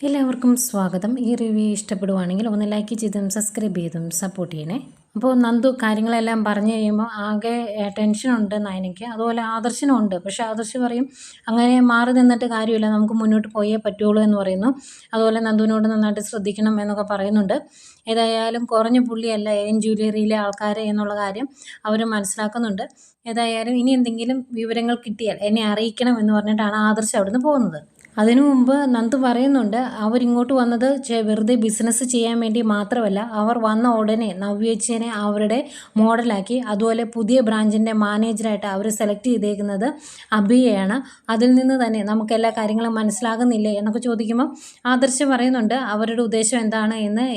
എല്ലാവർക്കും സ്വാഗതം. ഈ റിവ്യൂ ഇഷ്ടപ്പെടുവാണെങ്കിൽ ഒന്ന് ലൈക്ക് ചെയ്തും സബ്സ്ക്രൈബ് ചെയ്തും സപ്പോർട്ട് ചെയ്യണേ. അപ്പോൾ നന്ദു കാര്യങ്ങളെല്ലാം പറഞ്ഞു കഴിയുമ്പോൾ ആകെ ടെൻഷനുണ്ട് നയനയ്ക്ക്, അതുപോലെ ആദർശനുണ്ട്. പക്ഷേ ആദർശ് പറയും അങ്ങനെ മാറി നിന്നിട്ട് കാര്യമില്ല, നമുക്ക് മുന്നോട്ട് പോയേ പറ്റുള്ളൂ എന്ന് പറയുന്നു. അതുപോലെ നന്ദുവിനോട് നന്നായിട്ട് ശ്രദ്ധിക്കണം എന്നൊക്കെ പറയുന്നുണ്ട്. ഏതായാലും കുറഞ്ഞ പുള്ളിയല്ല ജ്വല്ലറിയിലെ ആൾക്കാർ എന്നുള്ള കാര്യം അവർ മനസ്സിലാക്കുന്നുണ്ട്. ഏതായാലും ഇനി എന്തെങ്കിലും വിവരങ്ങൾ കിട്ടിയാൽ എന്നെ അറിയിക്കണം എന്ന് പറഞ്ഞിട്ടാണ് ആദർശ് അവിടുന്ന് പോകുന്നത്. അതിനു മുമ്പ് നന്ദു പറയുന്നുണ്ട്, അവരിങ്ങോട്ട് വന്നത് വെറുതെ ബിസിനസ് ചെയ്യാൻ വേണ്ടി മാത്രമല്ല, അവർ വന്ന ഉടനെ നവ്യേച്ചിനെ അവരുടെ മോഡലാക്കി. അതുപോലെ പുതിയ ബ്രാഞ്ചിൻ്റെ മാനേജറായിട്ട് അവർ സെലക്ട് ചെയ്തേക്കുന്നത് അഭിയെയാണ്. അതിൽ നിന്ന് തന്നെ നമുക്ക് എല്ലാ കാര്യങ്ങളും മനസ്സിലാകുന്നില്ലേ എന്നൊക്കെ ചോദിക്കുമ്പോൾ ആദർശ് പറയുന്നുണ്ട് അവരുടെ ഉദ്ദേശം എന്താണ് എന്ന്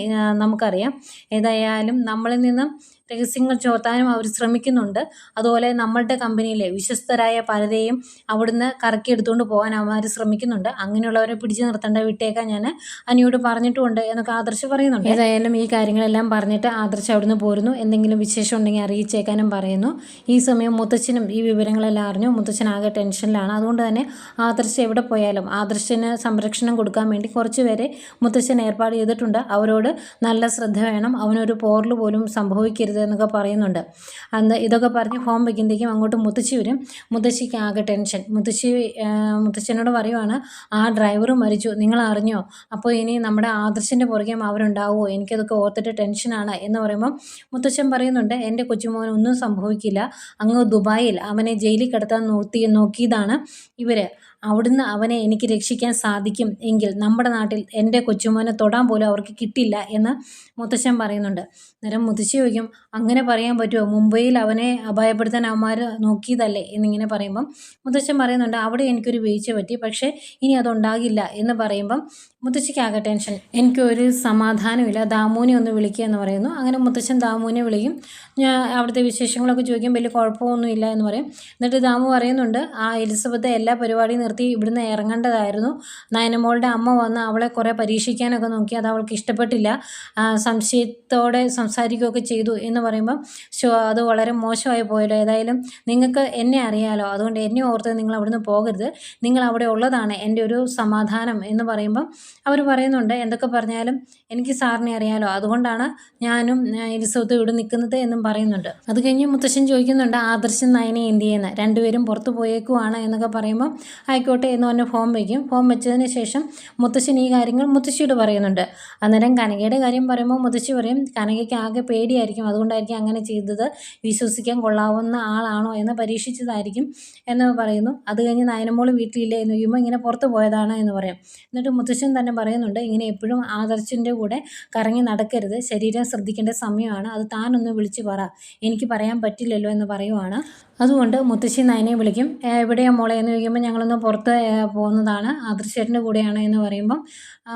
നമുക്കറിയാം. ഏതായാലും നമ്മളിൽ നിന്നും രഹസ്യങ്ങൾ ചോർത്താനും അവർ ശ്രമിക്കുന്നുണ്ട്. അതുപോലെ നമ്മളുടെ കമ്പനിയിലെ വിശ്വസ്തരായ പലരെയും അവിടുന്ന് കറക്കിയെടുത്തുകൊണ്ട് പോകാൻ അവന്മാർ ശ്രമിക്കുന്നുണ്ട്. അങ്ങനെയുള്ളവരെ പിടിച്ചു നിർത്തേണ്ട, വിട്ടേക്കാൻ ഞാൻ അനിയോട് പറഞ്ഞിട്ടുമുണ്ട് എന്നൊക്കെ ആദർശ് പറയുന്നുണ്ട്. ഏതായാലും ഈ കാര്യങ്ങളെല്ലാം പറഞ്ഞിട്ട് ആദർശ് അവിടുന്ന് പോരുന്നു. എന്തെങ്കിലും വിശേഷം ഉണ്ടെങ്കിൽ അറിയിച്ചേക്കാനും പറയുന്നു. ഈ സമയം മുത്തച്ഛനും ഈ വിവരങ്ങളെല്ലാം അറിഞ്ഞു. മുത്തച്ഛൻ ആകെ ടെൻഷനിലാണ്. അതുകൊണ്ട് തന്നെ ആദർശ് എവിടെ പോയാലും ആദർശന് സംരക്ഷണം കൊടുക്കാൻ വേണ്ടി കുറച്ച് പേരെ മുത്തച്ഛൻ ഏർപ്പാട് ചെയ്തിട്ടുണ്ട്. അവരോട് നല്ല ശ്രദ്ധ വേണം, അവനൊരു പോറൽ പോലും സംഭവിക്കരുത് എന്നൊക്കെ പറയുന്നുണ്ട്. അന്ന് ഇതൊക്കെ പറഞ്ഞ് ഫോം വയ്ക്കുമ്പോഴേക്കും അങ്ങോട്ട് മുത്തശ്ശി വരും. മുത്തശ്ശിക്ക് ആകെ ടെൻഷൻ. മുത്തശ്ശനോട് പറയുവാണ്, ആ ഡ്രൈവർ മരിച്ചു, നിങ്ങൾ അറിഞ്ഞോ? അപ്പോൾ ഇനി നമ്മുടെ ആദർശിൻ്റെ പുറകെ അവരുണ്ടാവുമോ? എനിക്കതൊക്കെ ഓർത്തിട്ട് ടെൻഷനാണ് എന്ന് പറയുമ്പം മുത്തശ്ശൻ പറയുന്നുണ്ട്, എൻ്റെ കൊച്ചുമോൻ ഒന്നും സംഭവിക്കില്ല. അങ്ങ് ദുബായിൽ അവനെ ജയിലിൽ കിടത്താൻ നോക്കിയതാണ് ഇവർ. അവിടുന്ന് അവനെ എനിക്ക് രക്ഷിക്കാൻ സാധിക്കും എങ്കിൽ നമ്മുടെ നാട്ടിൽ എൻ്റെ കൊച്ചുമോനെ തൊടാൻ പോലും അവർക്ക് കിട്ടില്ല എന്ന് മുത്തശ്ശൻ പറയുന്നുണ്ട്. അന്നേരം മുത്തശ്ശി ചോദിക്കും, അങ്ങനെ പറയാൻ പറ്റുമോ? മുംബൈയിൽ അവനെ അപായപ്പെടുത്താൻ അവന്മാർ നോക്കിയതല്ലേ എന്നിങ്ങനെ പറയുമ്പം മുത്തശ്ശൻ പറയുന്നുണ്ട്, അവിടെ എനിക്കൊരു വീഴ്ച പറ്റി, പക്ഷേ ഇനി അതുണ്ടാകില്ല എന്ന് പറയുമ്പം മുത്തശ്ശിക്കാകെ ടെൻഷൻ. എനിക്കൊരു സമാധാനമില്ല, ദാമുവിനെ ഒന്ന് വിളിക്കുക എന്ന് പറയുന്നു. അങ്ങനെ മുത്തശ്ശൻ ദാമുവിനെ വിളിക്കും. ഞാൻ അവിടുത്തെ വിശേഷങ്ങളൊക്കെ ചോദിക്കും. വലിയ കുഴപ്പമൊന്നുമില്ല എന്ന് പറയും. എന്നിട്ട് ദാമു പറയുന്നുണ്ട്, ആ എലിസബത്ത് എല്ലാ പരിപാടിയും നിർത്തി ഇവിടുന്ന് ഇറങ്ങേണ്ടതായിരുന്നു. നയനമോളുടെ അമ്മ വന്ന് അവളെ കുറേ പരീക്ഷിക്കാനൊക്കെ നോക്കി, അത് അവൾക്ക് ഇഷ്ടപ്പെട്ടില്ല, സംശയത്തോടെ സംസാരിക്കുകയൊക്കെ ചെയ്തു എന്ന് പറയുമ്പം അത് വളരെ മോശമായി പോയല്ലോ. ഏതായാലും നിങ്ങൾക്ക് എന്നെ അറിയാലോ, അതുകൊണ്ട് എന്നെ ഓർത്ത് നിങ്ങൾ അവിടുന്ന് പോകരുത്, നിങ്ങൾ അവിടെ ഉള്ളതാണ് എൻ്റെ ഒരു സമാധാനം എന്ന് പറയുമ്പം അവർ പറയുന്നുണ്ട്, എന്തൊക്കെ പറഞ്ഞാലും എനിക്ക് സാറിനെ അറിയാലോ, അതുകൊണ്ടാണ് ഞാനും എലിസബത്തും ഇവിടെ നിൽക്കുന്നത് എന്നും പറയുന്നുണ്ട്. അത് കഴിഞ്ഞ് മുത്തശ്ശൻ ചോദിക്കുന്നുണ്ട്, ആദർശൻ നയനെ എന്ത് ചെയ്യുന്ന, രണ്ടുപേരും പുറത്ത് പോയേക്കുവാണ് എന്നൊക്കെ പറയുമ്പോൾ ആയിക്കോട്ടെ എന്ന് പറഞ്ഞ് ഫോം വയ്ക്കും. ഫോം വെച്ചതിന് ശേഷം മുത്തശ്ശൻ ഈ കാര്യങ്ങൾ മുത്തശ്ശിയോട് പറയുന്നുണ്ട്. അന്നേരം കനകയുടെ കാര്യം പറയുമ്പോൾ മുത്തശ്ശി പറയും, കനകയ്ക്ക് ആകെ പേടിയായിരിക്കും, അതുകൊണ്ടായിരിക്കും അങ്ങനെ ചെയ്തത്, വിശ്വസിക്കാൻ കൊള്ളാവുന്ന ആളാണോ എന്ന് പരീക്ഷിച്ചതായിരിക്കും എന്ന് പറയുന്നു. അത് കഴിഞ്ഞ് നയനമോൾ വീട്ടിലില്ലേ എന്ന് ചോദിക്കുമ്പോൾ ഇങ്ങനെ പുറത്ത് പോയതാണ് എന്ന് പറയും. എന്നിട്ട് മുത്തശ്ശൻ തന്നെ പറയുന്നുണ്ട്, ഇങ്ങനെ എപ്പോഴും ആദർശിൻ്റെ കൂടെ കറങ്ങി നടക്കരുത്, ശരീരം ശ്രദ്ധിക്കേണ്ട സമയമാണ്, അത് താനൊന്ന് വിളിച്ച് പറ, എനിക്ക് പറയാൻ പറ്റില്ലല്ലോ എന്ന് പറയുവാണ്. അതുകൊണ്ട് മുത്തശ്ശി നയനെ വിളിക്കും. എവിടെയാണ് മോളെ എന്ന് ചോദിക്കുമ്പോൾ ഞങ്ങളൊന്ന് പുറത്ത് പോകുന്നതാണ്, ആദർശേട്ടൻ്റെ കൂടെയാണ് എന്ന് പറയുമ്പം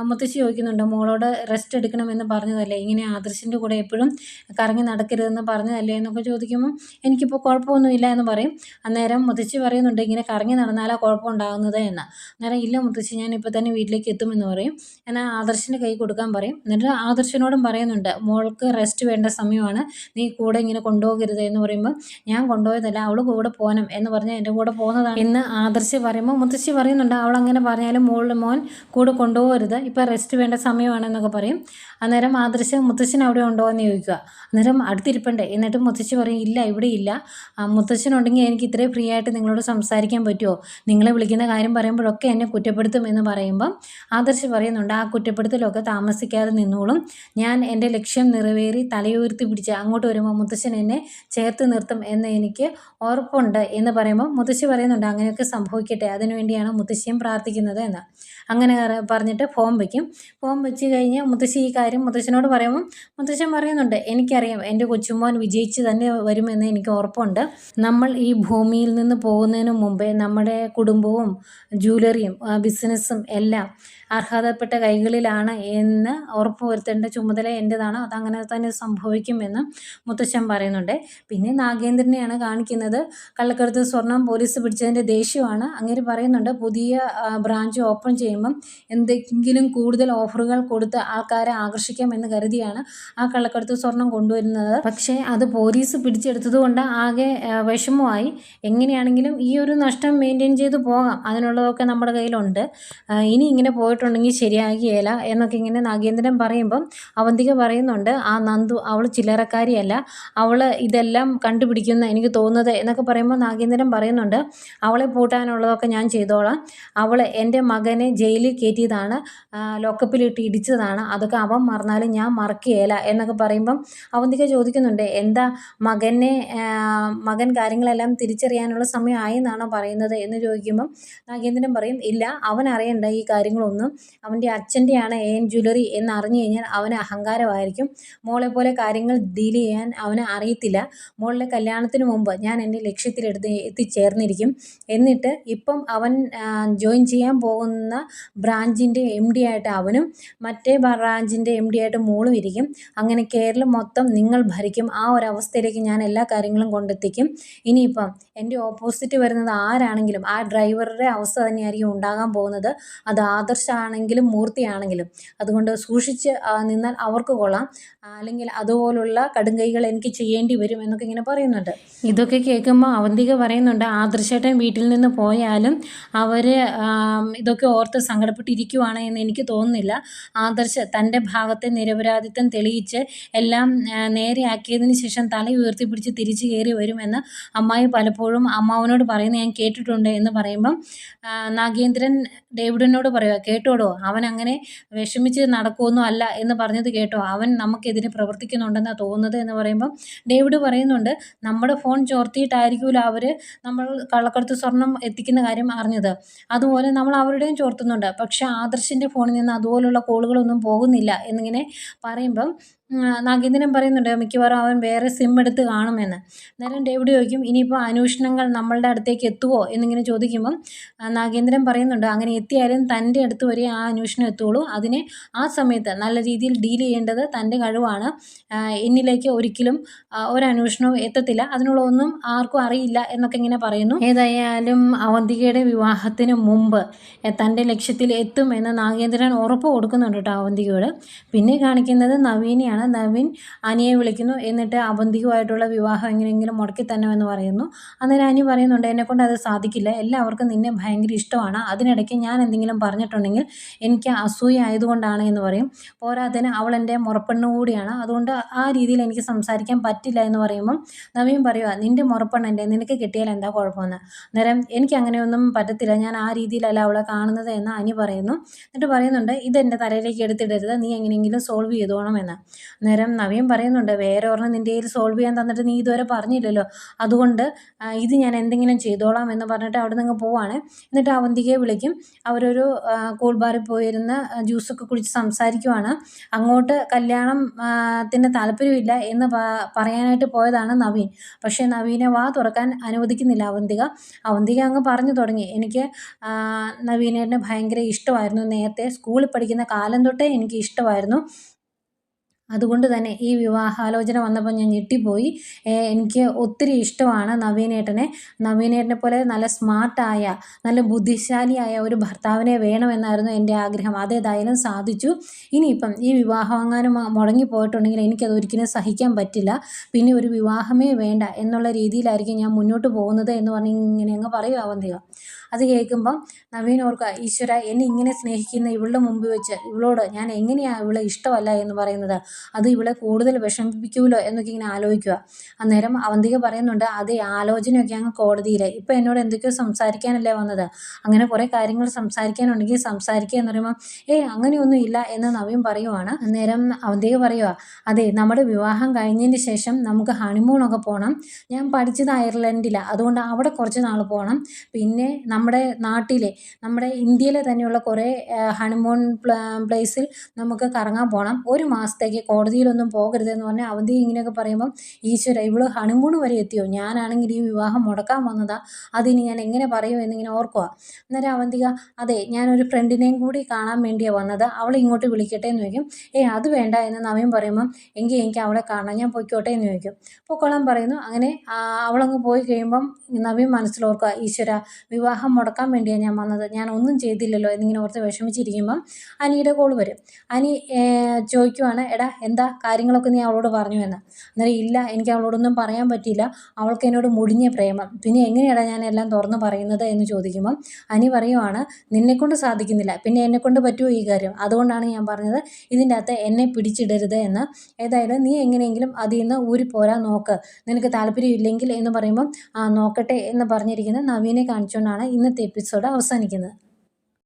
മുത്തശ്ശി ചോദിക്കുന്നുണ്ട്, മോളോട് റെസ്റ്റ് എടുക്കണമെന്ന് പറഞ്ഞതല്ലേ, ഇങ്ങനെ ആദർശിൻ്റെ കൂടെ എപ്പോഴും കറങ്ങി നടക്കരുതെന്ന് പറഞ്ഞതല്ലേ എന്നൊക്കെ ചോദിക്കുമ്പം എനിക്കിപ്പോൾ കുഴപ്പമൊന്നുമില്ല എന്ന് പറയും. അന്നേരം മുത്തശ്ശി പറയുന്നുണ്ട്, ഇങ്ങനെ കറങ്ങി നടന്നാലാണ് കുഴപ്പമുണ്ടാകുന്നത് എന്ന്. അന്നേരം ഇല്ല മുത്തശ്ശി, ഞാൻ ഇപ്പോൾ തന്നെ വീട്ടിലേക്ക് എത്തുമെന്ന് പറയും. എന്നാൽ ആദർശിൻ്റെ കൈ കൊടുക്കാൻ പറയും. എന്നിട്ട് ആദർശനോടും പറയുന്നുണ്ട്, മോൾക്ക് റെസ്റ്റ് വേണ്ട സമയമാണ്, നീ കൂടെ ഇങ്ങനെ കൊണ്ടുപോകരുത് എന്ന് പറയുമ്പോൾ ഞാൻ കൊണ്ടുപോയതല്ല, അവൾ കൂടെ പോകണം എന്ന് പറഞ്ഞാൽ എൻ്റെ കൂടെ പോകുന്നതാണ് എന്ന് ആദർശ് പറയുമ്പോൾ മുത്തശ്ശി പറയുന്നുണ്ട്, അവൾ അങ്ങനെ പറഞ്ഞാലും മോൻ കൂടെ കൊണ്ടുപോകരുത്, ഇപ്പോൾ റെസ്റ്റ് വേണ്ട സമയമാണെന്നൊക്കെ പറയും. അന്നേരം ആദർശ് മുത്തശ്ശൻ അവിടെ ഉണ്ടോ എന്ന് ചോദിക്കുക. അന്നേരം അടുത്തിരിപ്പുണ്ട്. എന്നിട്ട് മുത്തശ്ശി പറയും, ഇല്ല ഇവിടെ ഇല്ല, മുത്തശ്ശനുണ്ടെങ്കിൽ എനിക്ക് ഇത്രയും ഫ്രീ ആയിട്ട് നിങ്ങളോട് സംസാരിക്കാൻ പറ്റുമോ, നിങ്ങളെ വിളിക്കുന്ന കാര്യം പറയുമ്പോഴൊക്കെ എന്നെ കുറ്റപ്പെടുത്തും എന്ന് പറയുമ്പം ആദർശ് പറയുന്നുണ്ട്, ആ കുറ്റപ്പെടുത്തലൊക്കെ താമസിക്കാതെ നിന്നോളും, ഞാൻ എൻ്റെ ലക്ഷ്യം നിറവേറി തലയുയർത്തി പിടിച്ച് അങ്ങോട്ട് വരുമ്പോൾ മുത്തശ്ശൻ എന്നെ ചേർത്ത് നിർത്തും എന്ന് എനിക്ക് ഉറപ്പുണ്ട് എന്ന് പറയുമ്പോൾ മുത്തശ്ശി പറയുന്നുണ്ട്, അങ്ങനെയൊക്കെ സംഭവിക്കട്ടെ, അതിനുവേണ്ടിയാണ് മുത്തശ്ശിയും പ്രാർത്ഥിക്കുന്നത് എന്ന്. അങ്ങനെ പറഞ്ഞിട്ട് ഫോം വയ്ക്കും. ഫോം വെച്ച് കഴിഞ്ഞ് മുത്തശ്ശി ഈ കാര്യം മുത്തശ്ശനോട് പറയുമ്പം മുത്തശ്ശൻ പറയുന്നുണ്ട്, എനിക്കറിയാം എൻ്റെ കൊച്ചുമോൻ വിജയിച്ച് തന്നെ വരുമെന്ന് എനിക്ക് ഉറപ്പുണ്ട്. നമ്മൾ ഈ ഭൂമിയിൽ നിന്ന് പോകുന്നതിന് മുമ്പേ നമ്മുടെ കുടുംബവും ജ്വല്ലറിയും ബിസിനസ്സും എല്ലാം അർഹതപ്പെട്ട കൈകളിലാണ് എന്ന് ഉറപ്പുവരുത്തേണ്ട ചുമതല എൻ്റെതാണ്, അതങ്ങനെ തന്നെ സംഭവിക്കുമെന്ന് മുത്തശ്ശൻ പറയുന്നുണ്ട്. പിന്നെ നാഗേന്ദ്രനെയാണ് കാണിക്കുന്നത്. കള്ളക്കടത്ത് സ്വർണം പോലീസ് പിടിച്ചതിൻ്റെ ദേഷ്യമാണ്. അങ്ങനെ പറയുന്നുണ്ട് പുതിയ ബ്രാഞ്ച് ഓപ്പൺ ചെയ്യുമ്പം എന്തെങ്കിലും കൂടുതൽ ഓഫറുകൾ കൊടുത്ത് ആൾക്കാരെ ആകർഷിക്കാം എന്ന് കരുതിയാണ് ആ കള്ളക്കടത്ത് സ്വർണം കൊണ്ടുവരുന്നത്. പക്ഷേ അത് പോലീസ് പിടിച്ചെടുത്തത് കൊണ്ട് ആകെ വിഷമമായി. എങ്ങനെയാണെങ്കിലും ഈ ഒരു നഷ്ടം മെയിൻറ്റെയിൻ ചെയ്ത് പോകാം, അതിനുള്ളതൊക്കെ നമ്മുടെ കയ്യിലുണ്ട്. ഇനി ഇങ്ങനെ പോയിട്ടുണ്ടെങ്കിൽ ശരിയാകുകയില്ല എന്നൊക്കെ ഇങ്ങനെ നാഗേന്ദ്രൻ പറയുമ്പം അവന്തിക പറയുന്നുണ്ട്, ആ നന്ദു അവൾ ചില്ലറക്കാരിയല്ല, അവൾ ഇതെല്ലാം കണ്ടുപിടിക്കുന്ന എനിക്ക് തോന്നുന്നത് എന്നൊക്കെ പറയുമ്പോൾ നാഗേന്ദ്രൻ പറയുന്നുണ്ട്, അവളെ പൂട്ടാനുള്ളതൊക്കെ ഞാൻ ചെയ്തോളാം, അവൾ എൻ്റെ മകനെ ജയിലിൽ കയറ്റിയതാണ്, ലോക്കപ്പിലിട്ട് ഇടിച്ചതാണ്, അതൊക്കെ അവൻ മറന്നാലും ഞാൻ മറക്കുകയില്ല എന്നൊക്കെ പറയുമ്പം അവന്തിക ചോദിക്കുന്നുണ്ട്, എന്താ മകൻ കാര്യങ്ങളെല്ലാം തിരിച്ചറിയാനുള്ള സമയമായി എന്നാണോ പറയുന്നത് എന്ന് ചോദിക്കുമ്പം നാഗേന്ദ്രൻ പറയും, ഇല്ല, അവൻ അറിയണ്ട ഈ കാര്യങ്ങളൊന്നും, അവൻ്റെ അച്ഛൻ്റെയാണ് AN ജ്വല്ലറി എന്ന് അറിഞ്ഞു കഴിഞ്ഞാൽ അവന് അഹങ്കാരമായിരിക്കും, മോളെ പോലെ കാര്യങ്ങൾ ഡീൽ ചെയ്യാൻ അവന് അറിയത്തില്ല, മോളുടെ കല്യാണത്തിന് മുമ്പ് ഞാൻ എൻ്റെ എത്തിച്ചേർന്നിരിക്കും, എന്നിട്ട് ഇപ്പം അവൻ ജോയിൻ ചെയ്യാൻ പോകുന്ന ബ്രാഞ്ചിൻ്റെ MD ആയിട്ട് അവനും മറ്റേ ബ്രാഞ്ചിൻ്റെ MD ആയിട്ട് മോളും ഇരിക്കും, അങ്ങനെ കേരളം മൊത്തം നിങ്ങൾ ഭരിക്കും, ആ ഒരു അവസ്ഥയിലേക്ക് ഞാൻ എല്ലാ കാര്യങ്ങളും കൊണ്ടെത്തിക്കും, ഇനിയിപ്പം എൻ്റെ ഓപ്പോസിറ്റ് വരുന്നത് ആരാണെങ്കിലും ആ ഡ്രൈവറുടെ അവസ്ഥ തന്നെയായിരിക്കും ഉണ്ടാകാൻ പോകുന്നത്, അത് ആദർശാണെങ്കിലും മൂർത്തിയാണെങ്കിലും, അതുകൊണ്ട് സൂക്ഷിച്ച് നിന്നാൽ അവർക്ക് കൊള്ളാം, അല്ലെങ്കിൽ അതുപോലുള്ള കടുംകൈകൾ എനിക്ക് ചെയ്യേണ്ടി വരും എന്നൊക്കെ ഇങ്ങനെ പറയുന്നുണ്ട്. ഇതൊക്കെ കേൾക്കുമ്പോൾ അവന്തിക പറയുന്നുണ്ട്, ആദർശേട്ടൻ വീട്ടിൽ നിന്ന് പോയാലും അവർ ഇതൊക്കെ ഓർത്ത് സങ്കടപ്പെട്ടിരിക്കുവാണ് എന്ന് എനിക്ക് തോന്നുന്നില്ല, ആദർശ് തൻ്റെ ഭാഗത്തെ നിരപരാധിത്വം തെളിയിച്ച് എല്ലാം നേരെയാക്കിയതിന് ശേഷം തല ഉയർത്തിപ്പിടിച്ച് തിരിച്ചു കയറി വരുമെന്ന് അമ്മായി പലപ്പോഴും അമ്മാവനോട് പറയുന്നത് ഞാൻ കേട്ടിട്ടുണ്ട് എന്ന് പറയുമ്പം നാഗേന്ദ്രൻ ഡേവിഡിനോട് പറയുക, കേട്ടോടോ, അവൻ അങ്ങനെ വിഷമിച്ച് നടക്കുമൊന്നും അല്ല എന്ന് പറഞ്ഞത് കേട്ടോ, അവൻ നമുക്കെതിരെ പ്രവർത്തിക്കുന്നുണ്ടെന്നാണ് തോന്നുന്നത് എന്ന് പറയുമ്പം ഡേവിഡ് പറയുന്നുണ്ട്, നമ്മുടെ ഫോൺ ചോർത്തിയിട്ടായിരിക്കുമല്ലോ അവർ നമ്മൾ കള്ളക്കടത്ത് സ്വർണം എത്തിക്കുന്ന കാര്യം അറിഞ്ഞത്, അതുപോലെ നമ്മൾ അവരുടെയും ചോർത്തുന്നുണ്ട്, പക്ഷേ ആദർശിൻ്റെ ഫോണിൽ നിന്ന് അതുപോലുള്ള കോളുകളൊന്നും പോകുന്നില്ല എന്നിങ്ങനെ പറയുമ്പം നാഗേന്ദ്രൻ പറയുന്നുണ്ട്, മിക്കവാറും അവൻ വേറെ സിം എടുത്ത് കാണുമെന്ന്. അന്നേരം ഡേവിഡ് ചോദിക്കും, ഇനിയിപ്പോൾ അന്വേഷണങ്ങൾ നമ്മളുടെ അടുത്തേക്ക് എത്തുമോ എന്നിങ്ങനെ ചോദിക്കുമ്പം നാഗേന്ദ്രൻ പറയുന്നുണ്ട്, അങ്ങനെ എത്തിയാലും തൻ്റെ അടുത്ത് വരെ ആ അന്വേഷണം എത്തുള്ളൂ, അതിനെ ആ സമയത്ത് നല്ല രീതിയിൽ ഡീൽ ചെയ്യേണ്ടത് തൻ്റെ കഴിവാണ്, എന്നിലേക്ക് ഒരിക്കലും ഒരന്വേഷണവും എത്തത്തില്ല, അതിനുള്ള ഒന്നും ആർക്കും അറിയില്ല എന്നൊക്കെ ഇങ്ങനെ പറയുന്നു. ഏതായാലും അവന്തികയുടെ വിവാഹത്തിന് മുമ്പ് തൻ്റെ ലക്ഷ്യത്തിൽ എത്തും എന്ന് നാഗേന്ദ്രൻ ഉറപ്പ് കൊടുക്കുന്നുണ്ട് കേട്ടോ അവന്തികയോട്. പിന്നെ കാണിക്കുന്നത് നവീനെയാണ്. നവീൻ അനിയെ വിളിക്കുന്നു, എന്നിട്ട് അവന്തികയുമായിട്ടുള്ള വിവാഹം എങ്ങനെയെങ്കിലും മുടക്കി തന്നെയെന്ന് പറയുന്നു. അന്നേരം അനി പറയുന്നുണ്ട്, എന്നെക്കൊണ്ട് അത് സാധിക്കില്ല, എല്ലാവർക്കും നിന്നെ ഭയങ്കര ഇഷ്ടമാണ്, അതിനിടയ്ക്ക് ഞാൻ എന്തെങ്കിലും പറഞ്ഞിട്ടുണ്ടെങ്കിൽ എനിക്ക് അസൂയ ആയതുകൊണ്ടാണ് എന്ന് പറയും, പോരാത്തതിന് അവൾ എൻ്റെ മുറപ്പെണ്ണ് കൂടിയാണ്, അതുകൊണ്ട് ആ രീതിയിൽ എനിക്ക് സംസാരിക്കാൻ പറ്റില്ല എന്ന് പറയുമ്പം നവീൻ പറയുക, നിൻ്റെ മുറപ്പെണ്ണൻ്റെ നിനക്ക് കിട്ടിയാൽ എന്താ കുഴപ്പമെന്ന്. അന്നേരം എനിക്ക് അങ്ങനെയൊന്നും പറ്റത്തില്ല, ഞാൻ ആ രീതിയിലല്ല അവളെ കാണുന്നത് എന്ന് അനി പറയുന്നു. എന്നിട്ട് പറയുന്നുണ്ട്, ഇതെൻ്റെ തലയിലേക്ക് എടുത്തിടരുത്, നീ എങ്ങനെയെങ്കിലും സോൾവ് ചെയ്തോണമെന്ന്. അന്നേരം നവീൻ പറയുന്നുണ്ട്, വേറെ ഒരെണ്ണം നിൻ്റെ കയ്യിൽ സോൾവ് ചെയ്യാൻ തന്നിട്ട് നീ ഇതുവരെ പറഞ്ഞില്ലല്ലോ, അതുകൊണ്ട് ഇത് ഞാൻ എന്തെങ്കിലും ചെയ്തോളാം എന്ന് പറഞ്ഞിട്ട് അവിടെ നിന്ന് പോവാണ്. എന്നിട്ട് അവന്തികയെ വിളിക്കും, അവരൊരു കൂൾ ബാറിൽ പോയിരുന്ന് ജ്യൂസൊക്കെ കുടിച്ച് സംസാരിക്കുവാണ്. അങ്ങോട്ട് കല്യാണത്തിന് താല്പര്യമില്ല എന്ന് പറയാനായിട്ട് പോയതാണ് നവീൻ, പക്ഷേ നവീനെ വാ തുറക്കാൻ അനുവദിക്കുന്നില്ല അവന്തിക അങ്ങ് പറഞ്ഞു തുടങ്ങി, എനിക്ക് നവീനേട്ടനെ ഭയങ്കര ഇഷ്ടമായിരുന്നു, നേരത്തെ സ്കൂളിൽ പഠിക്കുന്ന കാലം തൊട്ടേ എനിക്ക് ഇഷ്ടമായിരുന്നു, അതുകൊണ്ട് തന്നെ ഈ വിവാഹാലോചന വന്നപ്പോൾ ഞാൻ ഞെട്ടിപ്പോയി, എനിക്ക് ഒത്തിരി ഇഷ്ടമാണ് നവീനേട്ടനെ പോലെ നല്ല സ്മാർട്ടായ നല്ല ബുദ്ധിശാലിയായ ഒരു ഭർത്താവിനെ വേണമെന്നായിരുന്നു എൻ്റെ ആഗ്രഹം, അതേതായാലും സാധിച്ചു, ഇനിയിപ്പം ഈ വിവാഹം എങ്ങാനും മുടങ്ങിപ്പോയിട്ടുണ്ടെങ്കിൽ എനിക്കത് ഒരിക്കലും സഹിക്കാൻ പറ്റില്ല, പിന്നെ ഒരു വിവാഹമേ വേണ്ട എന്നുള്ള രീതിയിലായിരിക്കും ഞാൻ മുന്നോട്ട് പോകുന്നത് എന്ന് പറഞ്ഞ് ഇങ്ങനെ അങ്ങ് പറയും അവന്തിക. അത് കേൾക്കുമ്പം നവീൻ ഓർക്കുക, ഈശ്വര, എന്നെ ഇങ്ങനെ സ്നേഹിക്കുന്ന ഇവളുടെ മുമ്പ് വെച്ച് ഇവളോട് ഞാൻ എങ്ങനെയാണ് ഇവളെ ഇഷ്ടമല്ല എന്ന് പറയുന്നത്, അത് ഇവളെ കൂടുതൽ വിഷമിപ്പിക്കുമല്ലോ എന്നൊക്കെ ഇങ്ങനെ ആലോചിക്കുക. അന്നേരം അവന്തിക പറയുന്നുണ്ട്, അതേ ആലോചനയൊക്കെ അങ്ങ് കോടതിയിൽ, ഇപ്പം എന്നോട് എന്തൊക്കെയോ സംസാരിക്കാനല്ലേ വന്നത്, അങ്ങനെ കുറേ കാര്യങ്ങൾ സംസാരിക്കാനുണ്ടെങ്കിൽ സംസാരിക്കുക എന്ന് പറയുമ്പോൾ അങ്ങനെയൊന്നും ഇല്ല എന്ന് നവീൻ പറയുവാണ്. അന്നേരം അവന്തിക പറയുക, അതെ, നമ്മുടെ വിവാഹം കഴിഞ്ഞതിന് ശേഷം നമുക്ക് ഹണിമൂണൊക്കെ പോകണം, ഞാൻ പഠിച്ചത് അയർലൻഡിലാണ്, അതുകൊണ്ട് അവിടെ കുറച്ച് നാൾ പോകണം, പിന്നെ നമ്മുടെ നാട്ടിലെ നമ്മുടെ ഇന്ത്യയിലെ തന്നെയുള്ള കുറേ ഹണിമൂൺ പ്ലേസിൽ നമുക്ക് കറങ്ങാൻ പോകണം, ഒരു മാസത്തേക്ക് കോടതിയിലൊന്നും പോകരുതെന്ന് പറഞ്ഞാൽ അവന്തിക ഇങ്ങനെയൊക്കെ പറയുമ്പം ഈശ്വര, ഇവള് ഹണിമൂൺ വരെ എത്തിയോ, ഞാനാണെങ്കിൽ ഈ വിവാഹം മുടക്കാൻ വന്നതാ, അതിന് ഞാൻ എങ്ങനെ പറയും എന്നിങ്ങനെ ഓർക്കുക. അന്നേരം അവന്തിക, അതെ, ഞാനൊരു ഫ്രണ്ടിനെയും കൂടി കാണാൻ വേണ്ടിയാണ് വന്നത്, അവളെ ഇങ്ങോട്ട് വിളിക്കട്ടെ എന്ന് ചോദിക്കും. അത് വേണ്ട എന്ന് നവീൻ പറയുമ്പം എനിക്ക് അവളെ കാണാൻ, ഞാൻ പൊയ്ക്കോട്ടെ എന്ന് ചോദിക്കും. പൊക്കോളാൻ പറയുന്നു. അങ്ങനെ അവളങ്ങ് പോയി കഴിയുമ്പം നവീൻ മനസ്സിലോർക്കുക, ഈശ്വര, വിവാഹം വിവാഹം മുടക്കാൻ വേണ്ടിയാണ് ഞാൻ വന്നത്, ഞാൻ ഒന്നും ചെയ്തില്ലല്ലോ എന്നിങ്ങനെ ഓർത്ത് വിഷമിച്ചിരിക്കുമ്പം അനിയുടെ കോൾ വരും. അനി ചോദിക്കുവാണ്, എടാ എന്താ കാര്യങ്ങളൊക്കെ നീ അവളോട് പറഞ്ഞു എന്ന്. അന്നേരം ഇല്ല, എനിക്ക് അവളോടൊന്നും പറയാൻ പറ്റിയില്ല, അവൾക്ക് എന്നോട് മുടിഞ്ഞ പ്രേമം, പിന്നെ എങ്ങനെയാടാ ഞാൻ എല്ലാം തുറന്ന് പറയുന്നത് എന്ന് ചോദിക്കുമ്പം അനി പറയുവാണ്, നിന്നെക്കൊണ്ട് സാധിക്കുന്നില്ല, പിന്നെ എന്നെക്കൊണ്ട് പറ്റുമോ ഈ കാര്യം, അതുകൊണ്ടാണ് ഞാൻ പറഞ്ഞത് ഇതിൻ്റെ അകത്ത് എന്നെ പിടിച്ചിടരുത് എന്ന്. ഏതായാലും നീ എങ്ങനെയെങ്കിലും അതിൽ നിന്ന് ഊരിപ്പോരാൻ നോക്ക്, നിനക്ക് താല്പര്യമില്ലെങ്കിൽ എന്ന് പറയുമ്പം നോക്കട്ടെ എന്ന് പറഞ്ഞിരിക്കുന്ന നവീനെ കാണിച്ചുകൊണ്ടാണ് ഇന്നത്തെ എപ്പിസോഡ് അവസാനിക്കുന്നത്.